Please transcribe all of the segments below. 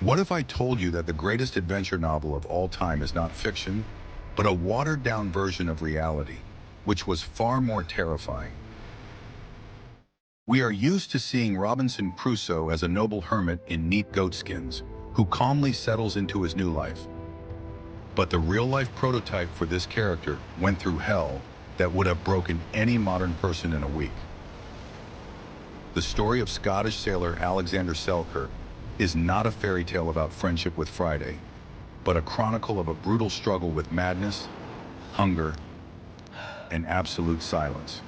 What if I told you that the greatest adventure novel of all time is not fiction, but a watered-down version of reality, which was far more terrifying? We are used to seeing Robinson Crusoe as a noble hermit in neat goatskins, who calmly settles into his new life. But the real-life prototype for this character went through hell that would have broken any modern person in a week. The story of Scottish sailor Alexander Selkirk is not a fairy tale about friendship with Friday, but a chronicle of a brutal struggle with madness, hunger, and absolute silence.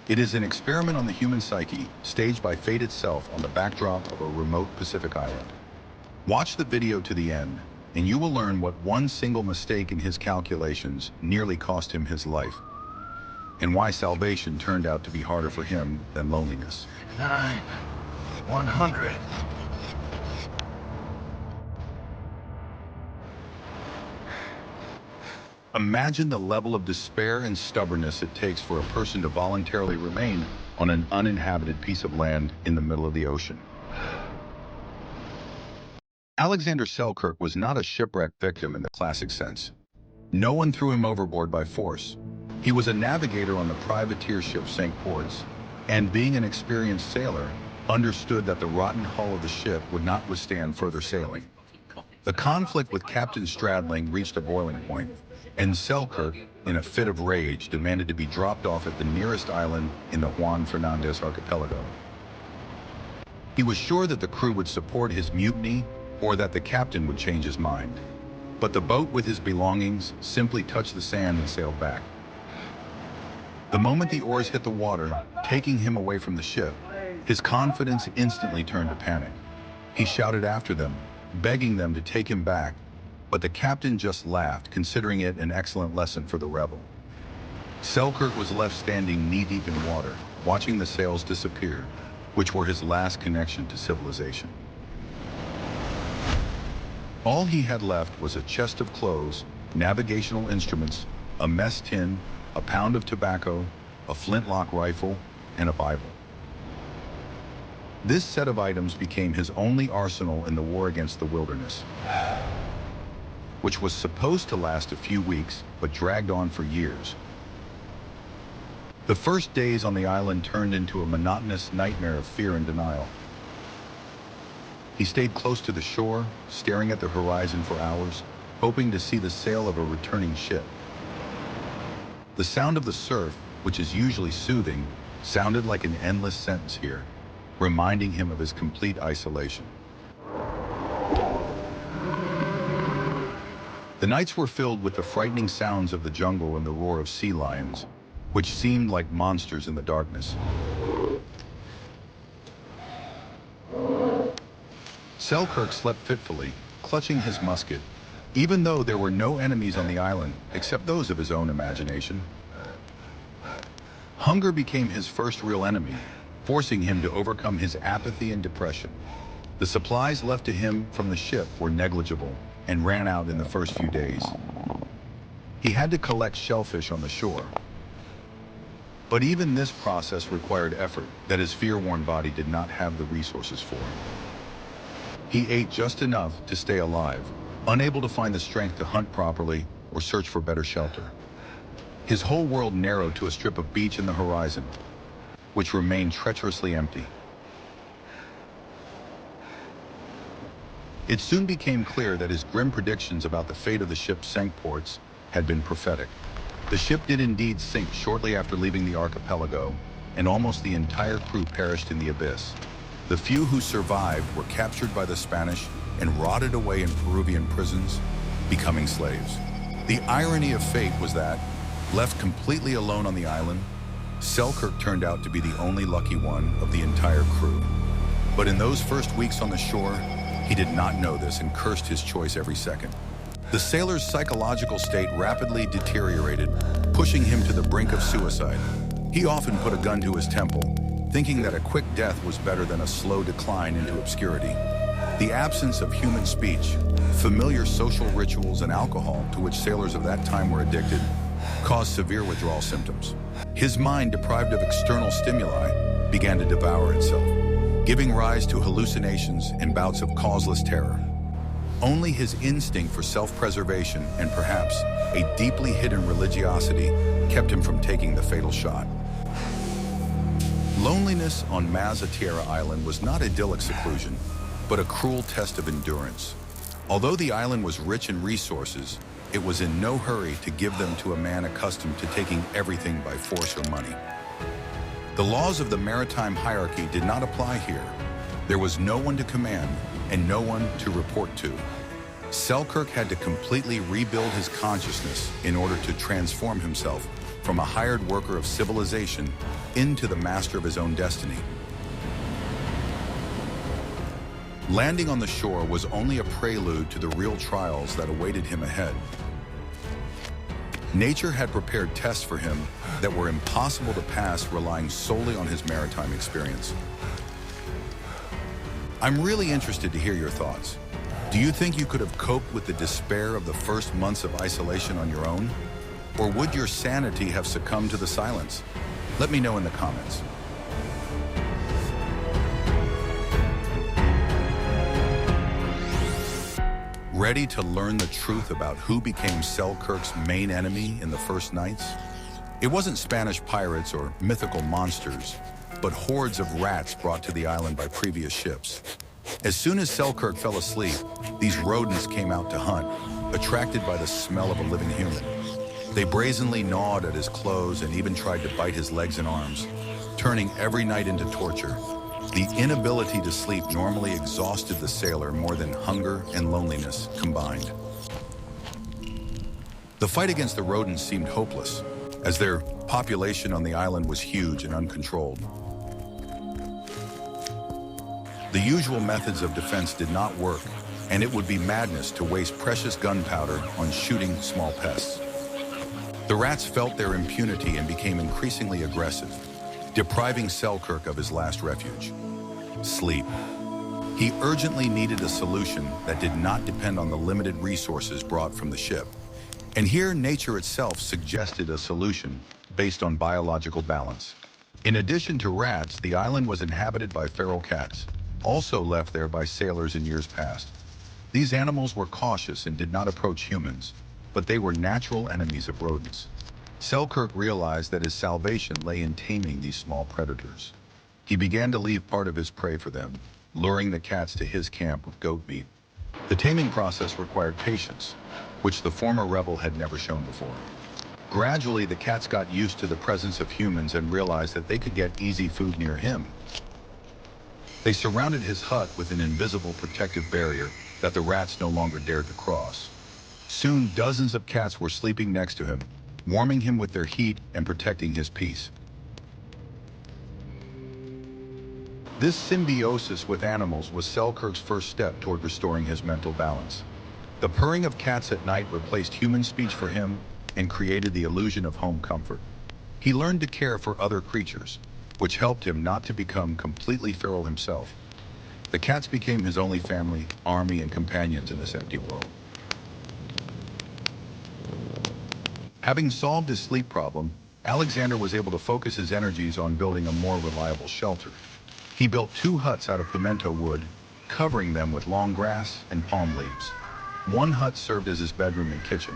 It is an experiment on the human psyche, staged by fate itself on the backdrop of a remote Pacific island. Watch the video to the end, and you will learn what one single mistake in his calculations nearly cost him his life, and why salvation turned out to be harder for him than loneliness. 100. Imagine the level of despair and stubbornness it takes for a person to voluntarily remain on an uninhabited piece of land in the middle of the ocean. Alexander Selkirk was not a shipwreck victim in the classic sense. No one threw him overboard by force. He was a navigator on the privateer ship St. Ports, and being an experienced sailor, understood that the rotten hull of the ship would not withstand further sailing. The conflict with Captain Stradling reached a boiling point, and Selkirk, in a fit of rage, demanded to be dropped off at the nearest island in the Juan Fernandez archipelago. He was sure that the crew would support his mutiny or that the captain would change his mind. But the boat with his belongings simply touched the sand and sailed back. The moment the oars hit the water, taking him away from the ship, his confidence instantly turned to panic. He shouted after them, begging them to take him back, but the captain just laughed, considering it an excellent lesson for the rebel. Selkirk was left standing knee-deep in water, watching the sails disappear, which were his last connection to civilization. All he had left was a chest of clothes, navigational instruments, a mess tin, a pound of tobacco, a flintlock rifle, and a Bible. This set of items became his only arsenal in the war against the wilderness, which was supposed to last a few weeks, but dragged on for years. The first days on the island turned into a monotonous nightmare of fear and denial. He stayed close to the shore, staring at the horizon for hours, hoping to see the sail of a returning ship. The sound of the surf, which is usually soothing, sounded like an endless sentence here, reminding him of his complete isolation. The nights were filled with the frightening sounds of the jungle and the roar of sea lions, which seemed like monsters in the darkness. Selkirk slept fitfully, clutching his musket, even though there were no enemies on the island except those of his own imagination. Hunger became his first real enemy, forcing him to overcome his apathy and depression. The supplies left to him from the ship were negligible and ran out in the first few days. He had to collect shellfish on the shore. But even this process required effort that his fear-worn body did not have the resources for. He ate just enough to stay alive, unable to find the strength to hunt properly or search for better shelter. His whole world narrowed to a strip of beach in the horizon, which remained treacherously empty. It soon became clear that his grim predictions about the fate of the ship St. Ports had been prophetic. The ship did indeed sink shortly after leaving the archipelago, and almost the entire crew perished in the abyss. The few who survived were captured by the Spanish and rotted away in Peruvian prisons, becoming slaves. The irony of fate was that, left completely alone on the island, Selkirk turned out to be the only lucky one of the entire crew. But in those first weeks on the shore, he did not know this and cursed his choice every second. The sailor's psychological state rapidly deteriorated, pushing him to the brink of suicide. He often put a gun to his temple, thinking that a quick death was better than a slow decline into obscurity. The absence of human speech, familiar social rituals, and alcohol, to which sailors of that time were addicted, caused severe withdrawal symptoms. His mind, deprived of external stimuli, began to devour itself. giving rise to hallucinations and bouts of causeless terror. Only his instinct for self-preservation and perhaps a deeply hidden religiosity kept him from taking the fatal shot. Loneliness on Mazatera Island was not idyllic seclusion, but a cruel test of endurance. Although the island was rich in resources, it was in no hurry to give them to a man accustomed to taking everything by force or money. The laws of the maritime hierarchy did not apply here. There was no one to command and no one to report to. Selkirk had to completely rebuild his consciousness in order to transform himself from a hired worker of civilization into the master of his own destiny. Landing on the shore was only a prelude to the real trials that awaited him ahead. Nature had prepared tests for him that were impossible to pass relying solely on his maritime experience. I'm really interested to hear your thoughts. Do you think you could have coped with the despair of the first months of isolation on your own? Or would your sanity have succumbed to the silence? Let me know in the comments. Ready to learn the truth about who became Selkirk's main enemy in the first nights? It wasn't Spanish pirates or mythical monsters, but hordes of rats brought to the island by previous ships. As soon as Selkirk fell asleep, these rodents came out to hunt, attracted by the smell of a living human. They brazenly gnawed at his clothes and even tried to bite his legs and arms, turning every night into torture. The inability to sleep normally exhausted the sailor more than hunger and loneliness combined. The fight against the rodents seemed hopeless, as their population on the island was huge and uncontrolled. The usual methods of defense did not work, and it would be madness to waste precious gunpowder on shooting small pests. The rats felt their impunity and became increasingly aggressive, depriving Selkirk of his last refuge: sleep. He urgently needed a solution that did not depend on the limited resources brought from the ship. And here nature itself suggested a solution based on biological balance. In addition to rats, the island was inhabited by feral cats, also left there by sailors in years past. These animals were cautious and did not approach humans, but they were natural enemies of rodents. Selkirk realized that his salvation lay in taming these small predators. He began to leave part of his prey for them, luring the cats to his camp with goat meat. The taming process required patience, which the former rebel had never shown before. Gradually, the cats got used to the presence of humans and realized that they could get easy food near him. They surrounded his hut with an invisible protective barrier that the rats no longer dared to cross. Soon, dozens of cats were sleeping next to him, warming him with their heat and protecting his peace. This symbiosis with animals was Selkirk's first step toward restoring his mental balance. The purring of cats at night replaced human speech for him and created the illusion of home comfort. He learned to care for other creatures, which helped him not to become completely feral himself. The cats became his only family, army, and companions in this empty world. Having solved his sleep problem, Alexander was able to focus his energies on building a more reliable shelter. He built 2 huts out of pimento wood, covering them with long grass and palm leaves. One hut served as his bedroom and kitchen,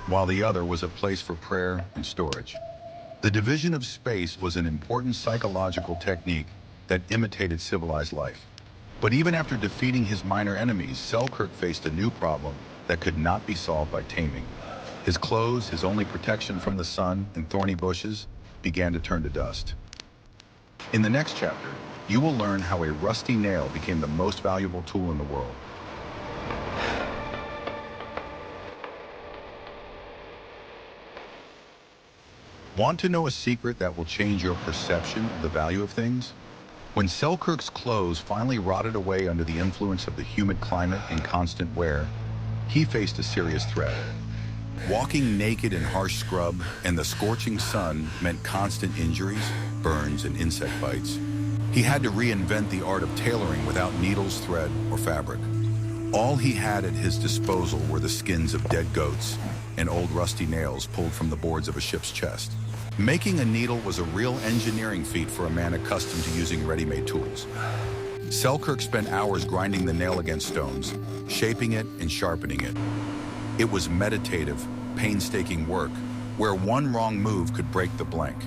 while the other was a place for prayer and storage. The division of space was an important psychological technique that imitated civilized life. But even after defeating his minor enemies, Selkirk faced a new problem that could not be solved by taming. His clothes, his only protection from the sun and thorny bushes, began to turn to dust. In the next chapter, you will learn how a rusty nail became the most valuable tool in the world. Want to know a secret that will change your perception of the value of things? When Selkirk's clothes finally rotted away under the influence of the humid climate and constant wear, he faced a serious threat. Walking naked in harsh scrub and the scorching sun meant constant injuries, burns, and insect bites. He had to reinvent the art of tailoring without needles, thread, or fabric. All he had at his disposal were the skins of dead goats and old rusty nails pulled from the boards of a ship's chest. Making a needle was a real engineering feat for a man accustomed to using ready-made tools. Selkirk spent hours grinding the nail against stones, shaping it and sharpening it. It was meditative, painstaking work, where one wrong move could break the blank.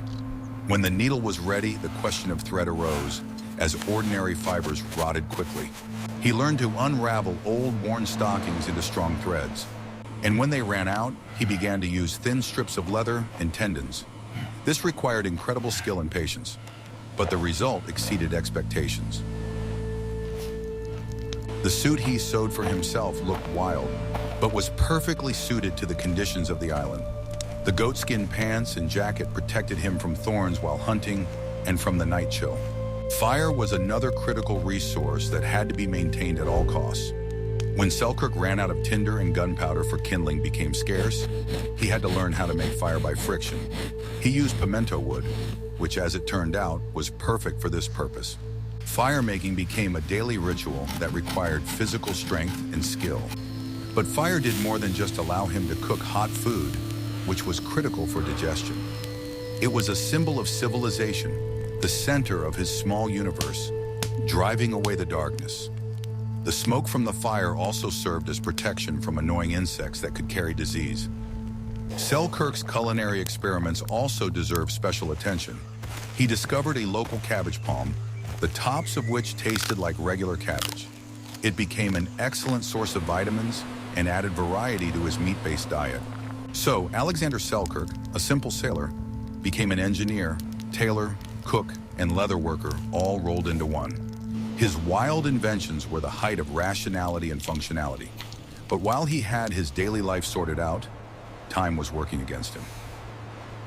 When the needle was ready, the question of thread arose, as ordinary fibers rotted quickly. He learned to unravel old, worn stockings into strong threads. And when they ran out, he began to use thin strips of leather and tendons. This required incredible skill and patience, but the result exceeded expectations. The suit he sewed for himself looked wild, but was perfectly suited to the conditions of the island. The goatskin pants and jacket protected him from thorns while hunting and from the night chill. Fire was another critical resource that had to be maintained at all costs. When Selkirk ran out of tinder and gunpowder for kindling became scarce, he had to learn how to make fire by friction. He used pimento wood, which, as it turned out, was perfect for this purpose. Fire-making became a daily ritual that required physical strength and skill. But fire did more than just allow him to cook hot food, which was critical for digestion. It was a symbol of civilization, the center of his small universe, driving away the darkness. The smoke from the fire also served as protection from annoying insects that could carry disease. Selkirk's culinary experiments also deserve special attention. He discovered a local cabbage palm, the tops of which tasted like regular cabbage. It became an excellent source of vitamins and added variety to his meat-based diet. So, Alexander Selkirk, a simple sailor, became an engineer, tailor, cook, and leather worker, all rolled into one. His wild inventions were the height of rationality and functionality. But while he had his daily life sorted out, time was working against him.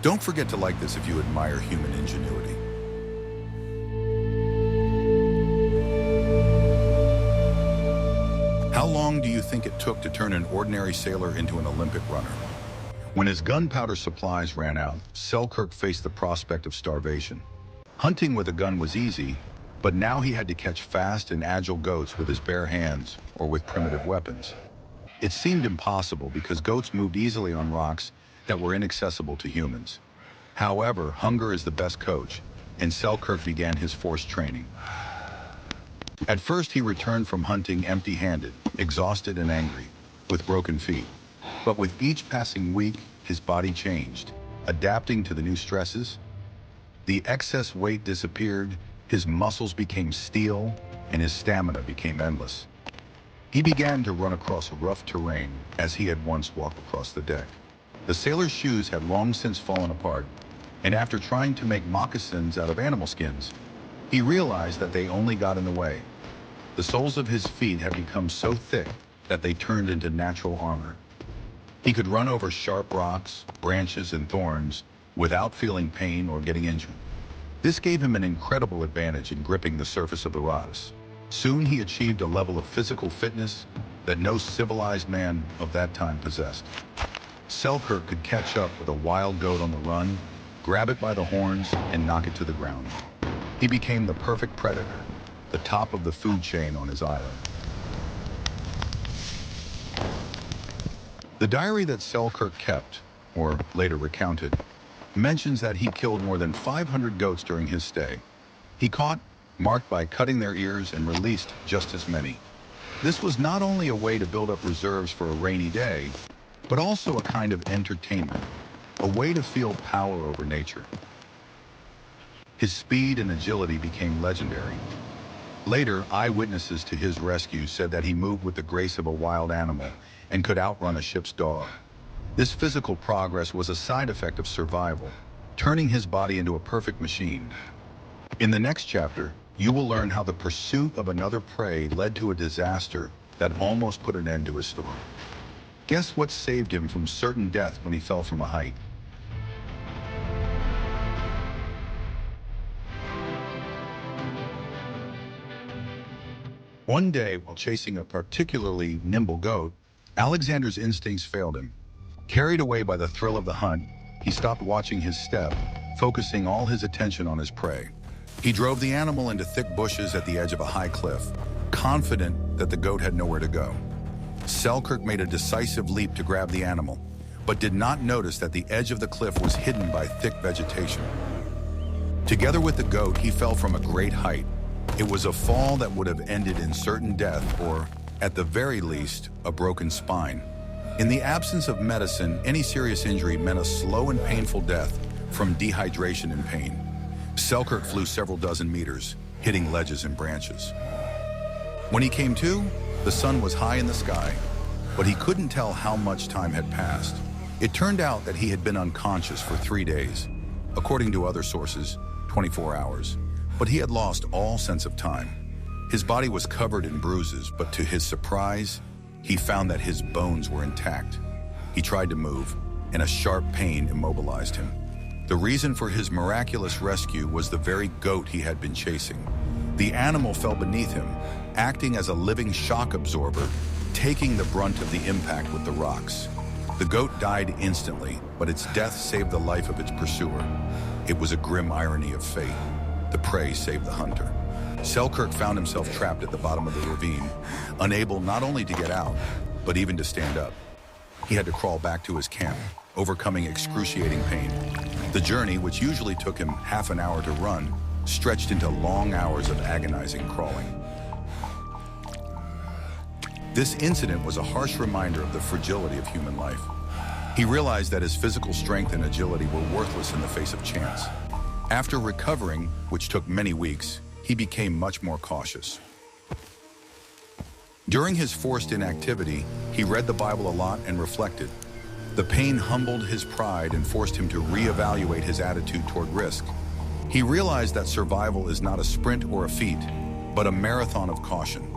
Don't forget to like this if you admire human ingenuity. How long do you think it took to turn an ordinary sailor into an Olympic runner? When his gunpowder supplies ran out, Selkirk faced the prospect of starvation. Hunting with a gun was easy, but now he had to catch fast and agile goats with his bare hands or with primitive weapons. It seemed impossible because goats moved easily on rocks that were inaccessible to humans. However, hunger is the best coach, and Selkirk began his forced training. At first, he returned from hunting empty-handed, exhausted and angry, with broken feet. But with each passing week, his body changed, adapting to the new stresses. The excess weight disappeared, his muscles became steel, and his stamina became endless. He began to run across rough terrain as he had once walked across the deck. The sailor's shoes had long since fallen apart, and after trying to make moccasins out of animal skins, he realized that they only got in the way. The soles of his feet had become so thick that they turned into natural armor. He could run over sharp rocks, branches, and thorns without feeling pain or getting injured. This gave him an incredible advantage in gripping the surface of the rocks. Soon he achieved a level of physical fitness that no civilized man of that time possessed. Selkirk could catch up with a wild goat on the run, grab it by the horns, and knock it to the ground. He became the perfect predator, the top of the food chain on his island. The diary that Selkirk kept, or later recounted, mentions that he killed more than 500 goats during his stay. He caught, marked by cutting their ears, and released just as many. This was not only a way to build up reserves for a rainy day, but also a kind of entertainment, a way to feel power over nature. His speed and agility became legendary. Later, eyewitnesses to his rescue said that he moved with the grace of a wild animal and could outrun a ship's dog. This physical progress was a side effect of survival, turning his body into a perfect machine. In the next chapter, you will learn how the pursuit of another prey led to a disaster that almost put an end to his story. Guess what saved him from certain death when he fell from a height? One day, while chasing a particularly nimble goat, Alexander's instincts failed him. Carried away by the thrill of the hunt, he stopped watching his step, focusing all his attention on his prey. He drove the animal into thick bushes at the edge of a high cliff, confident that the goat had nowhere to go. Selkirk made a decisive leap to grab the animal, but did not notice that the edge of the cliff was hidden by thick vegetation. Together with the goat, he fell from a great height, It was a fall that would have ended in certain death or, at the very least, a broken spine. In the absence of medicine, any serious injury meant a slow and painful death from dehydration and pain. Selkirk flew several dozen meters, hitting ledges and branches. When he came to, the sun was high in the sky, but he couldn't tell how much time had passed. It turned out that he had been unconscious for 3 days, according to other sources, 24 hours, but he had lost all sense of time. His body was covered in bruises, but to his surprise, he found that his bones were intact. He tried to move, and a sharp pain immobilized him. The reason for his miraculous rescue was the very goat he had been chasing. The animal fell beneath him, acting as a living shock absorber, taking the brunt of the impact with the rocks. The goat died instantly, but its death saved the life of its pursuer. It was a grim irony of fate. The prey saved the hunter. Selkirk found himself trapped at the bottom of the ravine, unable not only to get out, but even to stand up. He had to crawl back to his camp, overcoming excruciating pain. The journey, which usually took him half an hour to run, stretched into long hours of agonizing crawling. This incident was a harsh reminder of the fragility of human life. He realized that his physical strength and agility were worthless in the face of chance. After recovering, which took many weeks, he became much more cautious. During his forced inactivity, he read the Bible a lot and reflected. The pain humbled his pride and forced him to reevaluate his attitude toward risk. He realized that survival is not a sprint or a feat, but a marathon of caution.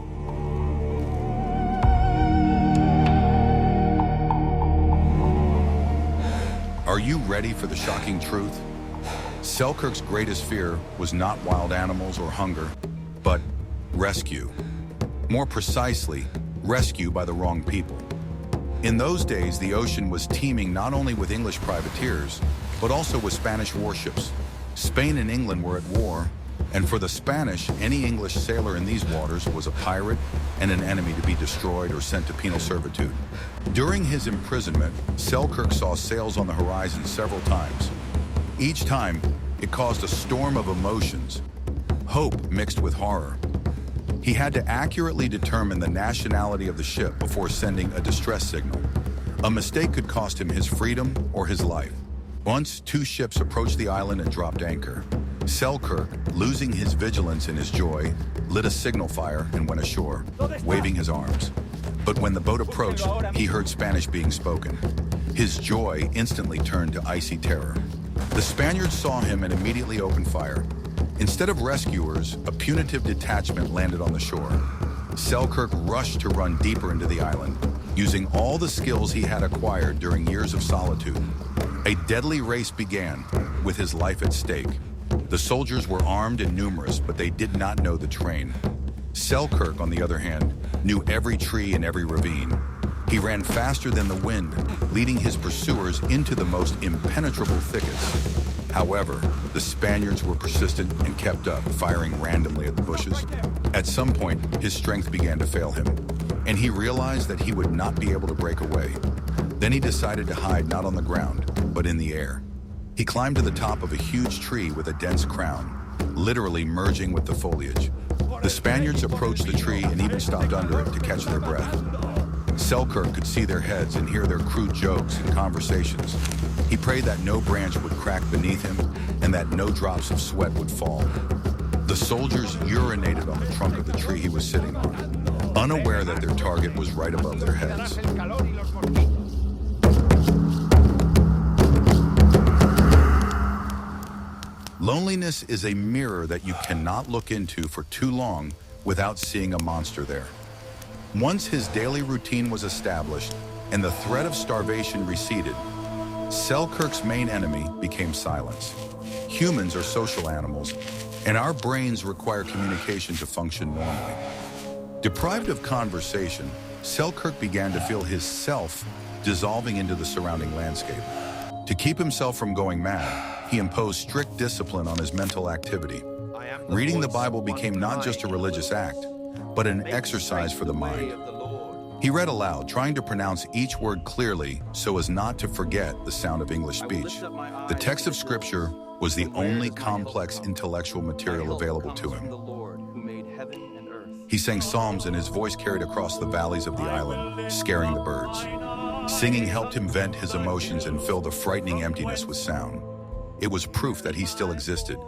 Are you ready for the shocking truth? Selkirk's greatest fear was not wild animals or hunger, but rescue. More precisely, rescue by the wrong people. In those days, the ocean was teeming not only with English privateers, but also with Spanish warships. Spain and England were at war, and for the Spanish, any English sailor in these waters was a pirate and an enemy to be destroyed or sent to penal servitude. During his imprisonment, Selkirk saw sails on the horizon several times. Each time, it caused a storm of emotions, hope mixed with horror. He had to accurately determine the nationality of the ship before sending a distress signal. A mistake could cost him his freedom or his life. Once, 2 ships approached the island and dropped anchor. Selkirk, losing his vigilance in his joy, lit a signal fire and went ashore, waving his arms. But when the boat approached, he heard Spanish being spoken. His joy instantly turned to icy terror. The Spaniards saw him and immediately opened fire. Instead of rescuers, a punitive detachment landed on the shore. Selkirk rushed to run deeper into the island, using all the skills he had acquired during years of solitude. A deadly race began, with his life at stake. The soldiers were armed and numerous, but they did not know the terrain. Selkirk, on the other hand, knew every tree and every ravine. He ran faster than the wind, leading his pursuers into the most impenetrable thickets. However, the Spaniards were persistent and kept up, firing randomly at the bushes. At some point, his strength began to fail him, and he realized that he would not be able to break away. Then he decided to hide not on the ground, but in the air. He climbed to the top of a huge tree with a dense crown, literally merging with the foliage. The Spaniards approached the tree and even stopped under it to catch their breath. Selkirk could see their heads and hear their crude jokes and conversations. He prayed that no branch would crack beneath him and that no drops of sweat would fall. The soldiers urinated on the trunk of the tree he was sitting on, unaware that their target was right above their heads. Loneliness is a mirror that you cannot look into for too long without seeing a monster there. Once his daily routine was established and the threat of starvation receded, Selkirk's main enemy became silence. Humans are social animals, and our brains require communication to function normally. Deprived of conversation, Selkirk began to feel his self dissolving into the surrounding landscape. To keep himself from going mad, he imposed strict discipline on his mental activity. Reading the Bible became not just a religious act, but an exercise for the mind. He read aloud, trying to pronounce each word clearly so as not to forget the sound of English speech. The text of Scripture was the only complex intellectual material available to him. He sang psalms and his voice carried across the valleys of the island, scaring the birds. Singing helped him vent his emotions and fill the frightening emptiness with sound. It was proof that he still existed,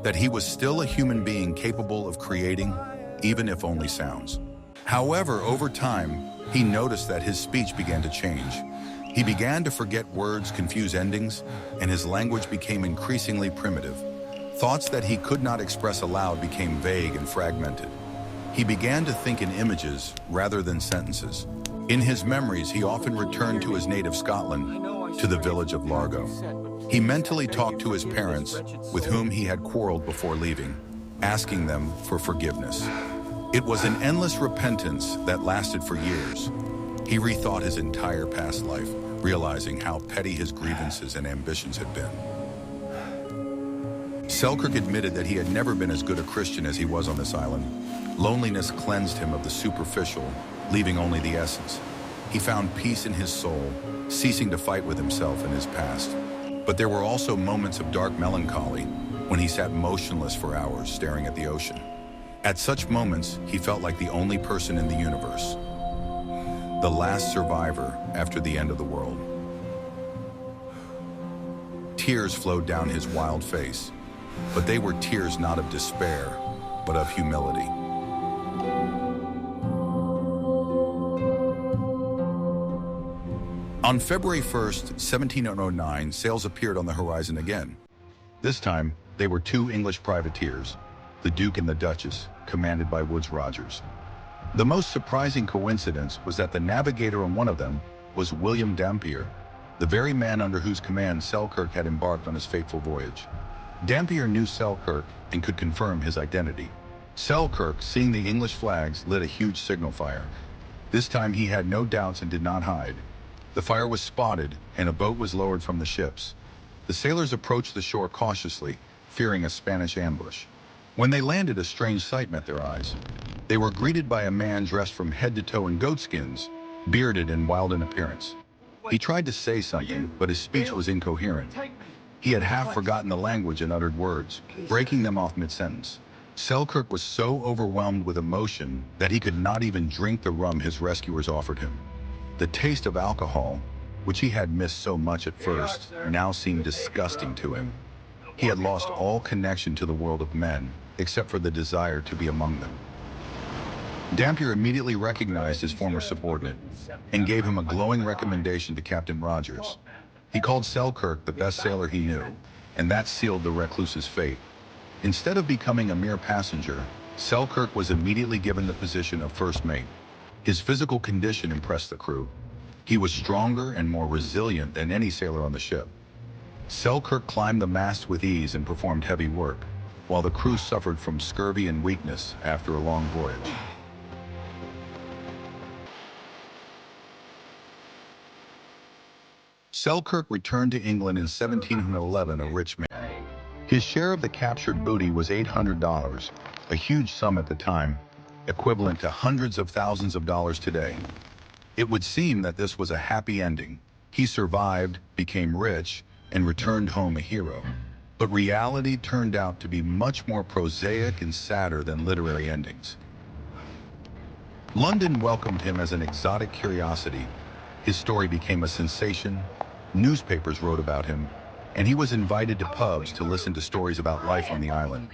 that he was still a human being capable of creating, even if only sounds. However, over time, he noticed that his speech began to change. He began to forget words, confuse endings, and his language became increasingly primitive. Thoughts that he could not express aloud became vague and fragmented. He began to think in images rather than sentences. In his memories, he often returned to his native Scotland, to the village of Largo. He mentally talked to his parents, with whom he had quarreled before leaving, asking them for forgiveness. It was an endless repentance that lasted for years. He rethought his entire past life, realizing how petty his grievances and ambitions had been. Selkirk admitted that he had never been as good a Christian as he was on this island. Loneliness cleansed him of the superficial, leaving only the essence. He found peace in his soul, ceasing to fight with himself and his past. But there were also moments of dark melancholy, when he sat motionless for hours, staring at the ocean. At such moments, he felt like the only person in the universe, the last survivor after the end of the world. Tears flowed down his wild face, but they were tears not of despair, but of humility. On February 1st, 1709, sails appeared on the horizon again. This time, they were two English privateers, the Duke and the Duchess, commanded by Woodes Rogers. The most surprising coincidence was that the navigator on one of them was William Dampier, the very man under whose command Selkirk had embarked on his fateful voyage. Dampier knew Selkirk and could confirm his identity. Selkirk, seeing the English flags, lit a huge signal fire. This time he had no doubts and did not hide. The fire was spotted and a boat was lowered from the ships. The sailors approached the shore cautiously, fearing a Spanish ambush. When they landed, a strange sight met their eyes. They were greeted by a man dressed from head to toe in goatskins, bearded and wild in appearance. He tried to say something, but his speech was incoherent. He had half forgotten the language and uttered words, breaking them off mid-sentence. Selkirk was so overwhelmed with emotion that he could not even drink the rum his rescuers offered him. The taste of alcohol, which he had missed so much at first, now seemed disgusting to him. He had lost all connection to the world of men, except for the desire to be among them. Dampier immediately recognized his former subordinate and gave him a glowing recommendation to Captain Rogers. He called Selkirk the best sailor he knew, and that sealed the recluse's fate. Instead of becoming a mere passenger, Selkirk was immediately given the position of first mate. His physical condition impressed the crew. He was stronger and more resilient than any sailor on the ship. Selkirk climbed the mast with ease and performed heavy work, while the crew suffered from scurvy and weakness after a long voyage. Selkirk returned to England in 1711 a rich man. His share of the captured booty was $800, a huge sum at the time, equivalent to hundreds of thousands of dollars today. It would seem that this was a happy ending. He survived, became rich, and returned home a hero. But reality turned out to be much more prosaic and sadder than literary endings. London welcomed him as an exotic curiosity. His story became a sensation, newspapers wrote about him, and he was invited to pubs to listen to stories about life on the island.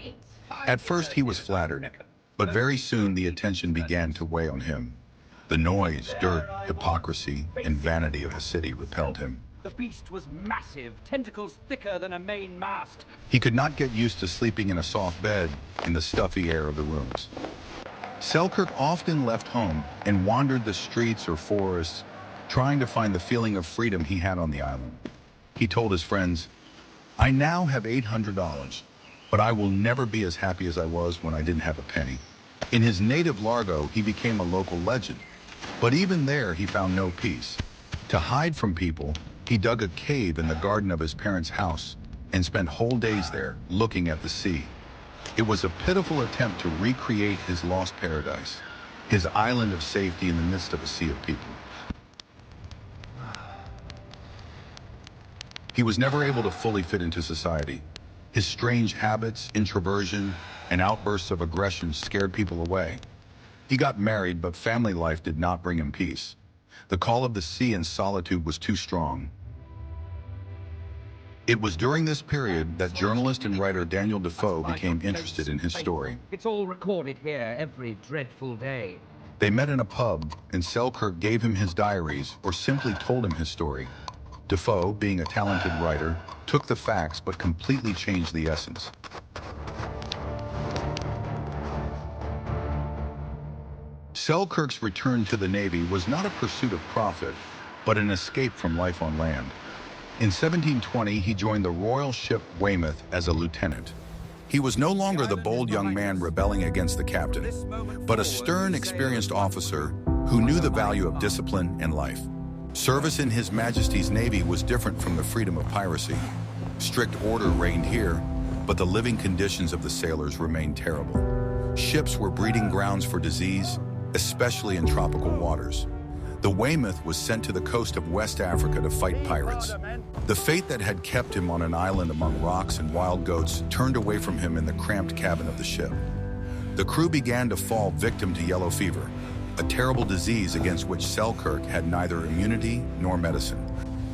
At first he was flattered, but very soon the attention began to weigh on him. The noise, dirt, hypocrisy, and vanity of the city repelled him. The beast was massive, tentacles thicker than a mainmast. He could not get used to sleeping in a soft bed in the stuffy air of the rooms. Selkirk often left home and wandered the streets or forests, trying to find the feeling of freedom he had on the island. He told his friends, "I now have $800, but I will never be as happy as I was when I didn't have a penny." In his native Largo, he became a local legend, but even there he found no peace. To hide from people, he dug a cave in the garden of his parents' house and spent whole days there looking at the sea. It was a pitiful attempt to recreate his lost paradise, his island of safety in the midst of a sea of people. He was never able to fully fit into society. His strange habits, introversion, and outbursts of aggression scared people away. He got married, but family life did not bring him peace. The call of the sea and solitude was too strong. It was during this period that journalist and writer Daniel Defoe became interested in his story. It's all recorded here every dreadful day. They met in a pub, and Selkirk gave him his diaries or simply told him his story. Defoe, being a talented writer, took the facts but completely changed the essence. Selkirk's return to the Navy was not a pursuit of profit, but an escape from life on land. In 1720, he joined the royal ship Weymouth as a lieutenant. He was no longer the bold young man rebelling against the captain, but a stern, experienced officer who knew the value of discipline and life. Service in His Majesty's Navy was different from the freedom of piracy. Strict order reigned here, but the living conditions of the sailors remained terrible. Ships were breeding grounds for disease, especially in tropical waters. The Weymouth was sent to the coast of West Africa to fight pirates. The fate that had kept him on an island among rocks and wild goats turned away from him in the cramped cabin of the ship. The crew began to fall victim to yellow fever, a terrible disease against which Selkirk had neither immunity nor medicine.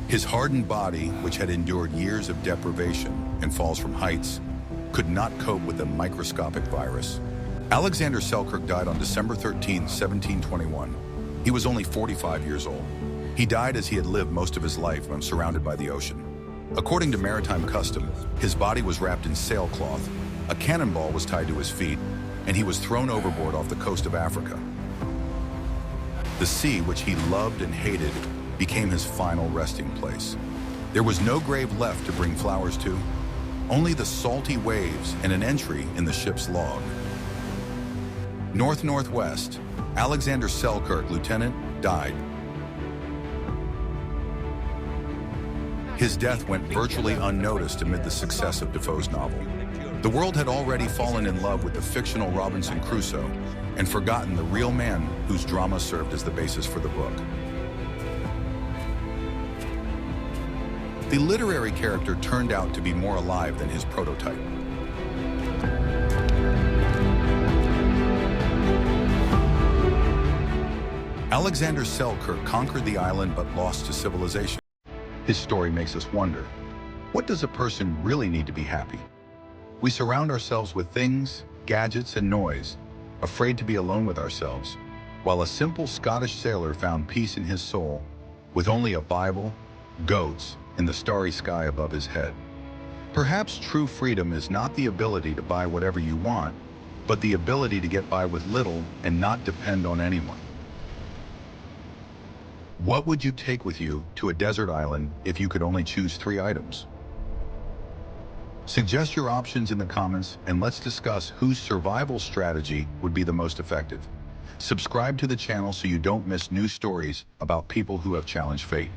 His hardened body, which had endured years of deprivation and falls from heights, could not cope with the microscopic virus. Alexander Selkirk died on December 13, 1721. He was only 45 years old. He died as he had lived most of his life when surrounded by the ocean. According to maritime custom, his body was wrapped in sailcloth, a cannonball was tied to his feet, and he was thrown overboard off the coast of Africa. The sea, which he loved and hated, became his final resting place. There was no grave left to bring flowers to, only the salty waves and an entry in the ship's log. North-northwest, Alexander Selkirk, lieutenant, died. His death went virtually unnoticed amid the success of Defoe's novel. The world had already fallen in love with the fictional Robinson Crusoe and forgotten the real man whose drama served as the basis for the book. The literary character turned out to be more alive than his prototype. Alexander Selkirk conquered the island but lost to civilization. His story makes us wonder, what does a person really need to be happy? We surround ourselves with things, gadgets, and noise, afraid to be alone with ourselves, while a simple Scottish sailor found peace in his soul with only a Bible, goats, and the starry sky above his head. Perhaps true freedom is not the ability to buy whatever you want, but the ability to get by with little and not depend on anyone. What would you take with you to a desert island if you could only choose 3 items? Suggest your options in the comments and let's discuss whose survival strategy would be the most effective. Subscribe to the channel so you don't miss new stories about people who have challenged fate.